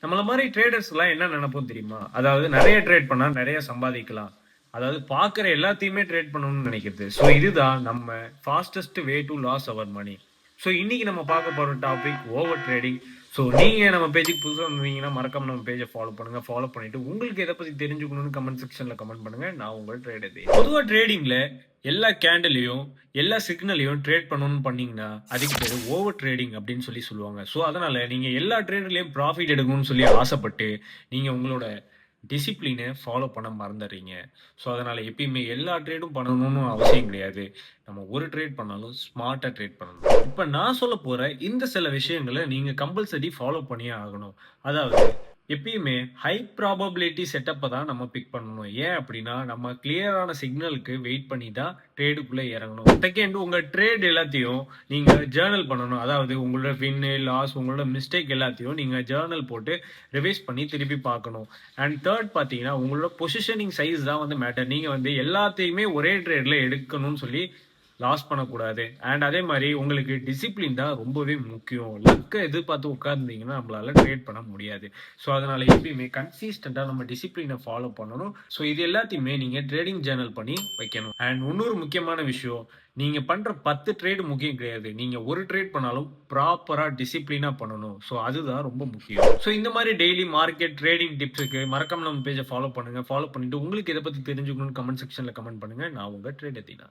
நம்மள மாரி ட்ரேடர்ஸ்லாம் என்ன நெனைப்போம் தெரியுமா? அதாவது நெறைய ட்ரேட் பண்ணா நெறைய சம்பாதிக்கலாம். அதாவது பார்க்குற எல்லாத்தையுமே ட்ரேட் பண்ணணும்னு நெனைக்கிறது. ஸோ இதுதான் நம்ம ஃபாஸ்டஸ்ட் வே டூ லாஸ் அவர் மனி. ஸோ இன்னைக்கு நம்ம பார்க்க போற டாபிக் ஓவர் ட்ரேடிங். ஸோ நீங்க நம்ம பேஜுக்கு புதுசா வந்தீங்கன்னா, மறக்காம நம்ம பேஜ ஃபாலோ பண்ணுங்க. ஃபாலோ பண்ணிட்டு உங்களுக்கு எத பத்தி தெரிஞ்சுக்கணும்னு கமெண்ட் செக்ஷன்ல கமெண்ட் பண்ணுங்க. நான் உங்கள் ட்ரேடர் தேவ். பொதுவா ட்ரேடிங்ல எல்லா கேண்டில்லயும், எல்லா சிக்னலையும் ட்ரேட் பண்ணணும்னு பண்ணீங்கன்னா, அதுக்கு பேரு ஓவர் ட்ரேடிங் அப்படின்னு சொல்லுவாங்க. ஸோ அதனால நீங்க எல்லா ட்ரேட்லயும் ப்ராஃபிட் எடுக்கணும்னு சொல்லி ஆசைப்பட்டு, நீங்க உங்களோட டிசிப்ளின ஃபாலோ பண்ண மறந்துர்றீங்க. ஸோ அதனால எப்பயுமே எல்லா ட்ரேடும் பண்ணணும்னு அவசியம் கிடையாது. நம்ம ஒரு ட்ரேட் பண்ணாலும் ஸ்மார்ட்டா ட்ரேட் பண்ணணும். இப்ப நான் சொல்லப் போற இந்த சில விஷயங்கள நீங்க கம்பல்சரி ஃபாலோ பண்ணியே ஆகணும். அதாவது எப்பயுமே ஹை ப்ராபபிலிட்டி செட்டப்ப தான் நம்ம பிக் பண்ணணும். ஏன் அப்படின்னா, நம்ம கிளியரான சிக்னலுக்கு வெயிட் பண்ணி தான் ட்ரேடுக்குள்ள இறங்கணும். செகண்ட் உங்க ட்ரேட் எல்லாத்தையும் நீங்க ஜர்னல் பண்ணணும். அதாவது உங்களோட வின்னு, லாஸ், உங்களோட மிஸ்டேக் எல்லாத்தையும் நீங்க ஜர்னல் போட்டு ரிவைஸ் பண்ணி திருப்பி பார்க்கணும். அண்ட் தேர்ட் பார்த்தீங்கன்னா, உங்களோட பொசிஷனிங் சைஸ் தான் வந்து மேட்டர். நீங்க வந்து எல்லாத்தையுமே ஒரே ட்ரேட்ல எடுக்கணும்னு சொல்லி லாஸ் பண்ணக்கூடாது. அண்ட் அதே மாரி உங்களுக்கு டிசிப்ளின் தான் ரொம்பவே முக்கியம். லக்க எதிர்பார்த்து உட்கார்ந்தீங்கன்னா, நம்மளால ட்ரேட் பண்ண முடியாது. ஸோ அதனால எப்பயுமே கன்சிஸ்டன்ட்டா நம்ம டிசிப்ளின ஃபாலோ பண்ணணும். ஸோ இது எல்லாத்தையுமே நீங்க ட்ரேடிங் ஜர்னல் பண்ணி வைக்கணும். அண்ட் இன்னொரு முக்கியமான விஷயம், நீங்க பண்ற 10 ட்ரேட் முக்கியம் கிடையாது. நீங்க ஒரு ட்ரேட் பண்ணாலும் ப்ராப்பரா டிசிப்ளினா பண்ணணும். ஸோ அதுதான் ரொம்ப முக்கியம். ஸோ இந்த மாரி டெய்லி மார்க்கெட் ட்ரேடிங் டிப்ஸுக்கு மறக்காம நம்ம பேஜ ஃபாலோ பண்ணுங்க. ஃபாலோ பண்ணிட்டு உங்களுக்கு இத பத்தி தெரிஞ்சுக்கணும்னு கமெண்ட் செக்ஷன்ல கமெண்ட் பண்ணுங்க. நான் உங்க ட்ரேடர் தீனா.